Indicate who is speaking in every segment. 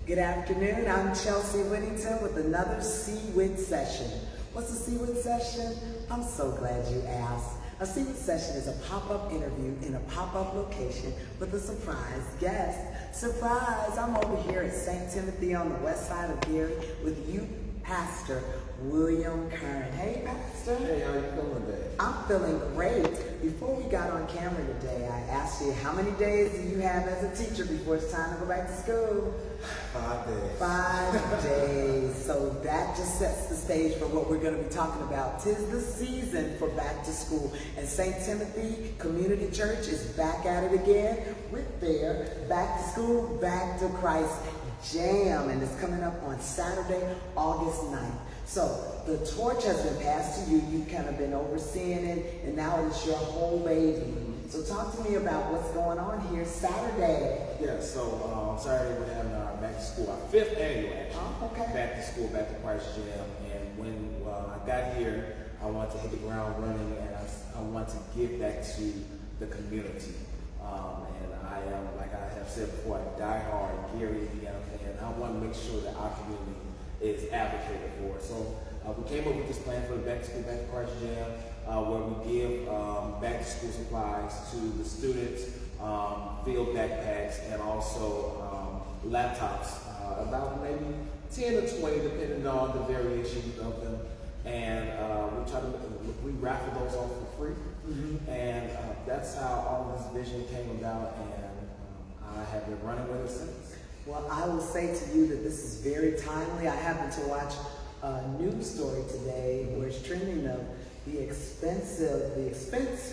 Speaker 1: Good afternoon. I'm Chelsea Whittington with another WHITT session. What's a WHITT session? I'm so glad you asked. A WHITT session is a pop-up interview in a pop-up location with a surprise guest. Surprise! I'm over here at St. Timothy on the west side of Gary with youth pastor William Kern. Hey, Pastor.
Speaker 2: Hey, how you feeling today?
Speaker 1: I'm feeling great. Before we got on camera today, I asked you, how many days do you have as a teacher before it's time to go back to school?
Speaker 2: 5 days.
Speaker 1: 5 days. So that just sets the stage for what we're going to be talking about. 'Tis the season for back to school. And St. Timothy Community Church is back at it again with their Back to School, Back to Christ Jam. And it's coming up on Saturday, August 9th. So the torch has been passed to you. You've kind of been overseeing it, and now it's your whole baby. So talk to me about what's going on here Saturday.
Speaker 2: Yeah, so Saturday we're having our back to school, our 5th annual actually.
Speaker 1: Oh, okay.
Speaker 2: Back to school, back to Christ Jam. And when I got here, I wanted to hit the ground running, and I want to give back to the community. And I am, like I have said before, a diehard Gary, Indiana fan. I want to make sure that our community is advocated for. So we came up with this plan for the Back to School, Back to Christ Jam, where we give back to school supplies to the students, field backpacks, and also laptops, about maybe 10 or 20, depending on the variation of them. And we raffle those off for free. Mm-hmm. And that's how all this vision came about, and I have been running with it since.
Speaker 1: Well, I will say to you that this is very timely. I happened to watch a news story today where it's trending of the expense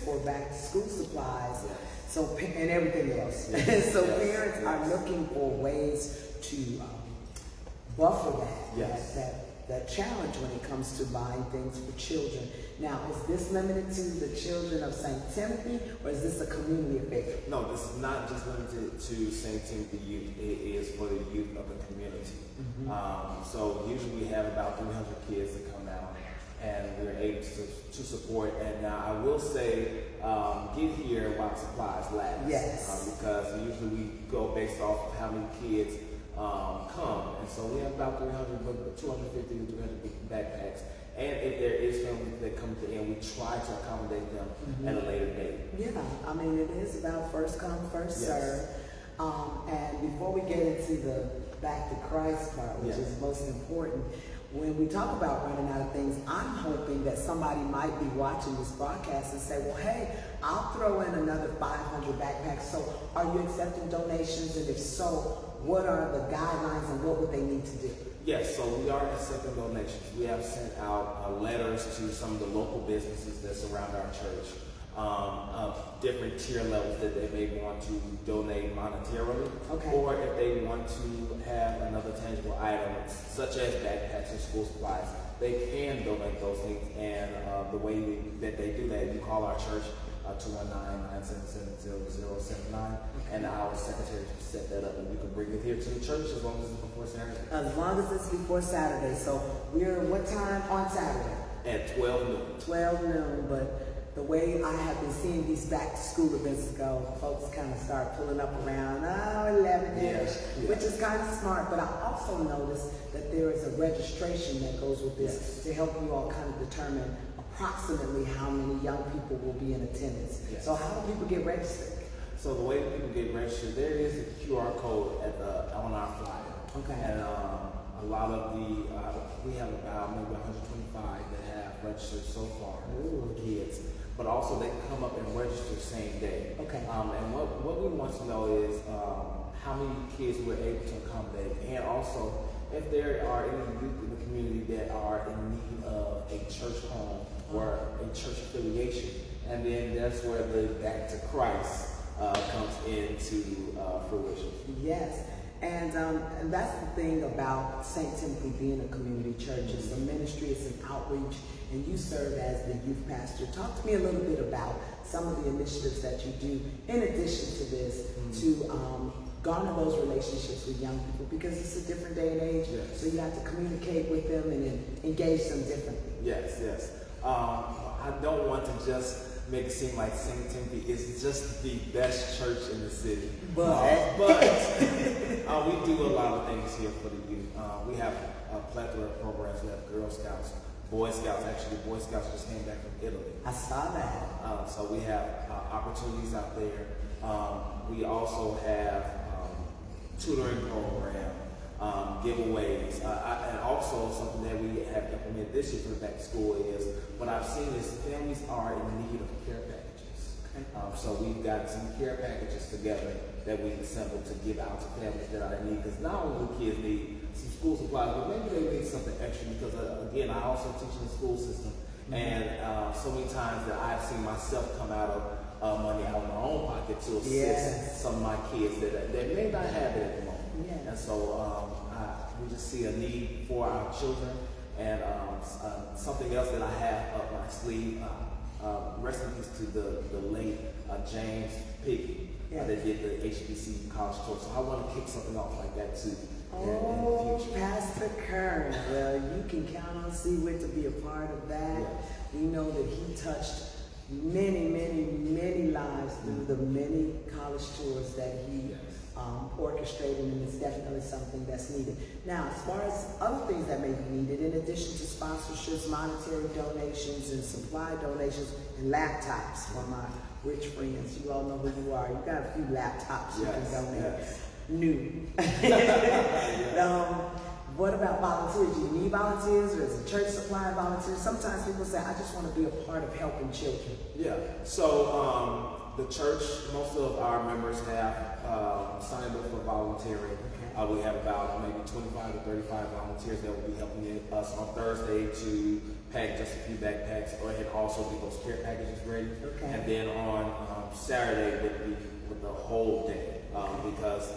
Speaker 1: for back to school supplies,
Speaker 2: yes.
Speaker 1: So and everything else.
Speaker 2: Yes.
Speaker 1: So
Speaker 2: yes.
Speaker 1: Parents
Speaker 2: yes.
Speaker 1: are looking for ways to buffer
Speaker 2: yes.
Speaker 1: that challenge when it comes to buying things for children. Now, is this limited to the children of St. Timothy, or is this a community affair?
Speaker 2: No, this is not just limited to St. Timothy youth. It is for the youth of the community. Mm-hmm. So usually we have about 300 kids that come out, and we're able to support. And now I will say, get here while supplies last.
Speaker 1: Yes.
Speaker 2: Because usually we go based off of how many kids come. And so we have about 250 to 300 backpacks. And if there is families that come to the end, we try to accommodate them at a later date.
Speaker 1: Yeah, I mean, it is about first come, first
Speaker 2: yes.
Speaker 1: serve. And before we get into the back to Christ part, which
Speaker 2: yes.
Speaker 1: is most important, when we talk about running out of things, I'm hoping that somebody might be watching this broadcast and say, well, hey, I'll throw in another 500 backpacks. So are you accepting donations? And if so, what are the guidelines and what would they need to do?
Speaker 2: Yes, so we are accepting donations. We have sent out letters to some of the local businesses that surround our church, of different tier levels that they may want to donate monetarily,
Speaker 1: okay.
Speaker 2: or if they want to have another tangible item, such as backpacks and school supplies, they can donate those things. And the way that they do that, you call our church, 219-977-0079, and our secretary can set that up, and we can bring it here to the church as long as it's before Saturday.
Speaker 1: As long as it's before Saturday. So we're what time on Saturday?
Speaker 2: At 12 noon.
Speaker 1: 12 noon, but the way I have been seeing these back to school events go, folks kind of start pulling up around 11-ish, which is kind of smart. But I also noticed that there is a registration that goes with this to help you all kind of determine approximately how many young people will be in attendance. Yes. So how do people get registered?
Speaker 2: So the way that people get registered, there is a QR code on our flyer.
Speaker 1: Okay.
Speaker 2: And a lot of we have about maybe 125 that have registered so far for kids. But also they can come up and register same day.
Speaker 1: Okay.
Speaker 2: And what we want to know is how many kids we're able to accommodate, and also if there are any youth in the community that are in need of a church home or a church affiliation. And then that's where the Back to Christ comes into fruition.
Speaker 1: Yes. And that's the thing about St. Timothy being a community church. It's a ministry, it's an outreach, and you serve as the youth pastor. Talk to me a little bit about some of the initiatives that you do in addition to this to garner those relationships with young people, because it's a different day and age, so you have to communicate with them and engage them differently.
Speaker 2: Yes, yes. I don't want to just make it seem like St. Timothy is just the best church in the city.
Speaker 1: But
Speaker 2: we do a lot of things here for the youth. We have a plethora of programs. We have Girl Scouts, Boy Scouts. Actually, Boy Scouts just came back from Italy.
Speaker 1: I saw that.
Speaker 2: So we have opportunities out there. We also have tutoring program, giveaways, and also something that we have implemented this year for the back to school is what I've seen is families are in need of care packages. So we've got some care packages together that we've assembled to give out to families that are in need, because not only do kids need some school supplies, but maybe they need something extra because, again, I also teach in the school system, and so many times that I've seen myself come out of money out of my own pocket to assist some of my kids that may not have it at the moment. And so we just see a need for our children, and something else that I have up my sleeve, rest in peace to the late James Piggy. That did the HBC college tour. So I want to kick something off like that too.
Speaker 1: Oh, Pastor Kern. Well, you can count on WHITT to be a part of that. We know that he touched many, many, many lives through the many college tours that he orchestrated, and it's definitely something that's needed. Now, as far as other things that may be needed, in addition to sponsorships, monetary donations, and supply donations, and laptops for my rich friends, you all know who you are. You got a few laptops you can donate. New. What about volunteers? Do you need volunteers, or is the church supplying volunteers? Sometimes people say, I just want to be a part of helping children.
Speaker 2: So the church, most of our members have signed up for volunteering. We have about maybe 25 to 35 volunteers that will be helping us on Thursday to pack just a few backpacks, and also get those care packages ready. And then on Saturday would be with the whole day, because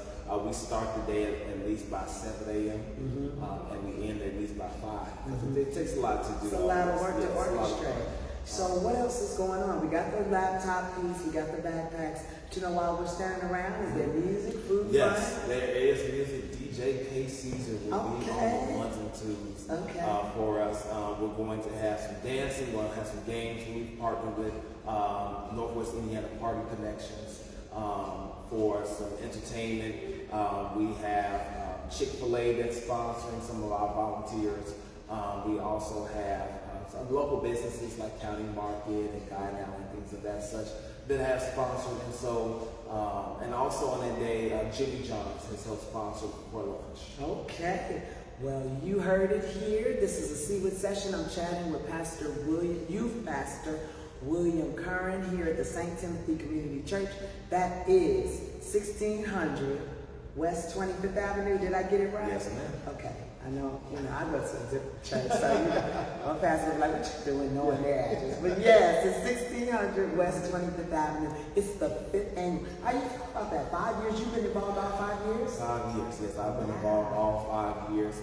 Speaker 2: we start the day at least by 7 a.m. And we end at least by 5. Because it takes a lot to do.
Speaker 1: It's a lot of work to orchestrate. So what else is going on? We got the laptop piece, we got the backpacks. But you know, while we're standing around, is there music, food?
Speaker 2: Yes, there is music. DJ K Caesar will be on the ones and twos for us. We're going to have some dancing. We'll have some games. We've partnered with Northwest Indiana Party Connections for some entertainment. We have Chick-fil-A that's sponsoring some of our volunteers. We also have some local businesses like County Market and Guy Now and things of that such that have sponsored. And so, and also on that day, Jimmy John's has helped sponsor for lunch.
Speaker 1: Okay. Well, you heard it here. This is a WHITT session. I'm chatting with Youth Pastor William Curran here at the St. Timothy Community Church. That is 1600 West 25th Avenue. Did I get it right?
Speaker 2: Yes, ma'am.
Speaker 1: Okay. I know, I go to a different church, so my pastor was like, what you doing knowing their address? But yes, it's 1600 West 25th Avenue. It's the 5th annual. How you feel about that? 5 years? You've been involved all 5 years?
Speaker 2: 5 years, yes. I've been involved all 5 years.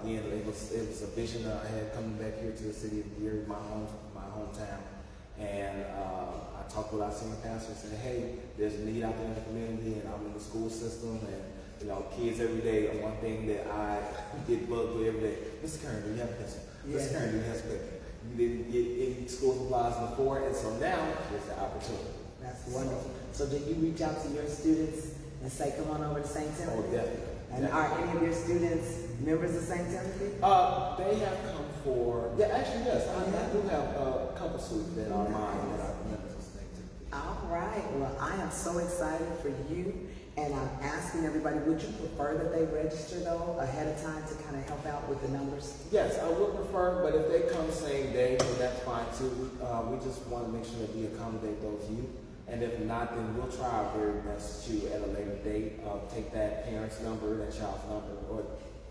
Speaker 2: Again, it was a vision that I had coming back here to the city of Erie, my hometown. And I talked with our senior pastor and said, hey, there's a need out there in the community, and I'm in the school system, and kids every day. And one thing that I get bugged with every day, Mr. Curran, do you have a pencil? Mr. Curran, do you have a paper? You didn't get any school supplies before, and so now there's the opportunity.
Speaker 1: That's wonderful. So did you reach out to your students and say, come on over to St. Timothy?
Speaker 2: Oh, definitely.
Speaker 1: And are any of your students members of St. Timothy?
Speaker 2: They have come for, actually, yes. I do have a couple students that are mine that are members of St. Timothy.
Speaker 1: All right. Well, I am so excited for you. And I'm asking everybody, would you prefer that they register, though, ahead of time to kind of help out with the numbers?
Speaker 2: Yes, I would prefer, but if they come same day, then that's fine, too. We just want to make sure that we accommodate those youth. And if not, then we'll try our very best to, at a later date, take that parent's number, that child's number,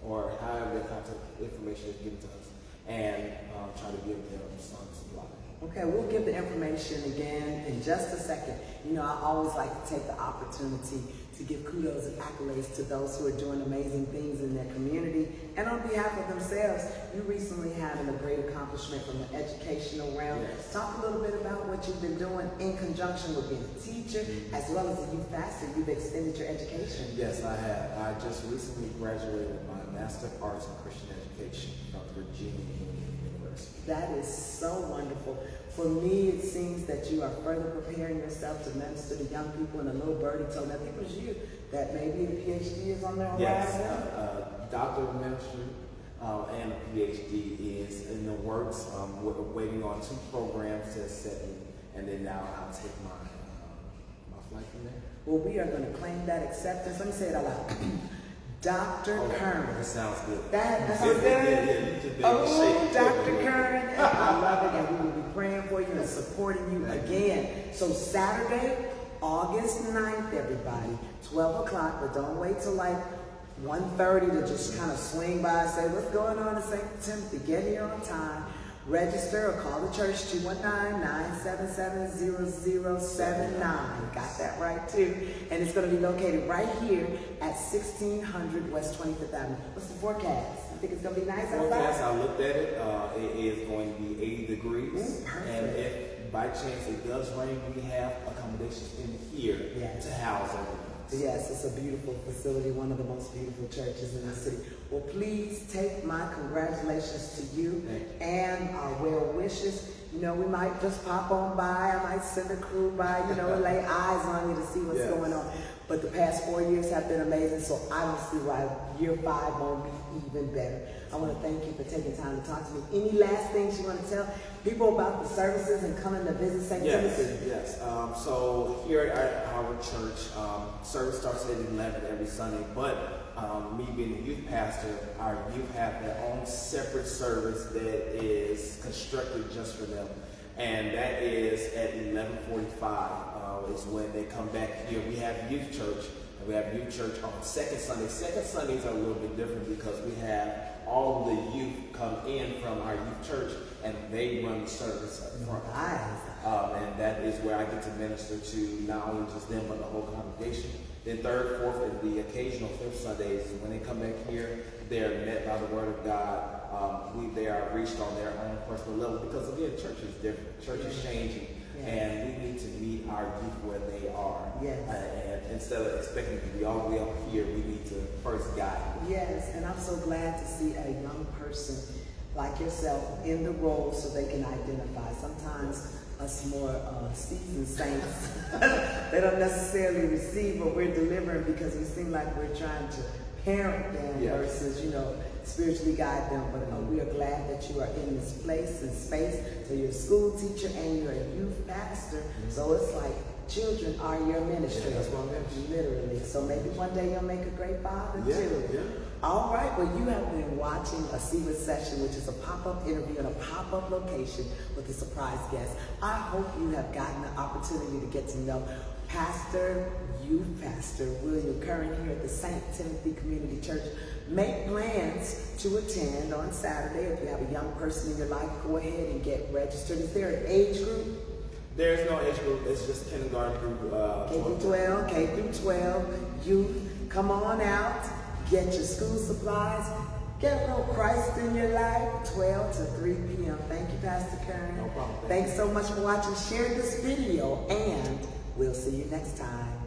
Speaker 2: or however their contact information is given to us, and try to give them some supply.
Speaker 1: Okay, we'll give the information again in just a second. I always like to take the opportunity to give kudos and accolades to those who are doing amazing things in their community and on behalf of themselves. You recently had a great accomplishment from the educational realm.
Speaker 2: Yes.
Speaker 1: Talk a little bit about what you've been doing in conjunction with being a teacher as well as a youth pastor. You've extended your education.
Speaker 2: Yes, I have. I just recently graduated with my Master of Arts in Christian Education from Virginia University.
Speaker 1: That is so wonderful. For me, it seems that you are further preparing yourself to minister to young people, and a little birdie told me, I think it was you, that maybe a PhD is on their horizon?
Speaker 2: Yes, doctor of ministry and a PhD is in the works. We're waiting on 2 programs to set me, and then now I'll take my flight from there.
Speaker 1: Well, we are going to claim that acceptance. Let me say it out loud. Dr. Curran.
Speaker 2: That sounds good.
Speaker 1: That sounds good? Oh, Dr. Curran. I love it, and we will be praying for you and supporting you again. So Saturday, August 9th, everybody, 12 o'clock, but don't wait till like 1:30 to just kind of swing by and say, what's going on in St. Timothy? Get here on time. Register or call the church, 219-977-0079. Got that right, too. And it's going to be located right here at 1600 West 25th Avenue. What's the forecast? You think it's going to be nice outside?
Speaker 2: Forecast, I looked at it. It is going to be 80 degrees.
Speaker 1: Perfect.
Speaker 2: And if by chance it does rain, we have accommodations in here to house everyone.
Speaker 1: Yes, it's a beautiful facility, one of the most beautiful churches in the city. Well, please take my congratulations to you and our well wishes. You know, we might just pop on by. I might send a crew by, you know, lay eyes on you to see what's going on. But the past 4 years have been amazing, so I don't see why year 5 won't be even better. I want to thank you for taking time to talk to me. Any last things you want to tell people about the services and coming to visit St. Timothy?
Speaker 2: Yes. So here at our church, service starts at 11 every Sunday, but me being the youth pastor, our youth have their own separate service that is constructed just for them. And that is at 11:45 is when they come back here. We have youth church, and we have youth church on second Sunday. Second Sundays are a little bit different because we have all the youth come in from our youth church, and they run the service up front. And that is where I get to minister to not only just them, but the whole congregation. Then third, fourth, and the occasional fifth Sundays, when they come back here, they're met by the Word of God. They are reached on their own personal level because, again, church is different. Church is changing. And we need to meet our youth where they are. And instead of expecting to be all the way up here, we need to first guide them.
Speaker 1: Yes, and I'm so glad to see a young person like yourself in the role so they can identify. Sometimes us more seasoned saints, they don't necessarily receive what we're delivering because we seem like we're trying to parent them versus, you know, spiritually guide them. But we are glad that you are in this place and space. So you're a school teacher and you're a youth pastor. So it's like children are your ministry.
Speaker 2: That's what I'm ministry.
Speaker 1: Literally. So maybe one day you'll make a great father too. All right. Well, you have been watching a Secret Session, which is a pop-up interview in a pop-up location with a surprise guest. I hope you have gotten the opportunity to get to know Youth Pastor William Curran here at the St. Timothy Community Church. Make plans to attend on Saturday. If you have a young person in your life, go ahead and get registered. Is there an age group?
Speaker 2: There's no age group. It's just kindergarten through
Speaker 1: K through 12, youth. Come on out, get your school supplies, get a little Christ in your life, 12 to 3 p.m. Thank you, Pastor Curran.
Speaker 2: No problem.
Speaker 1: Thanks so much for watching. Share this video, and we'll see you next time.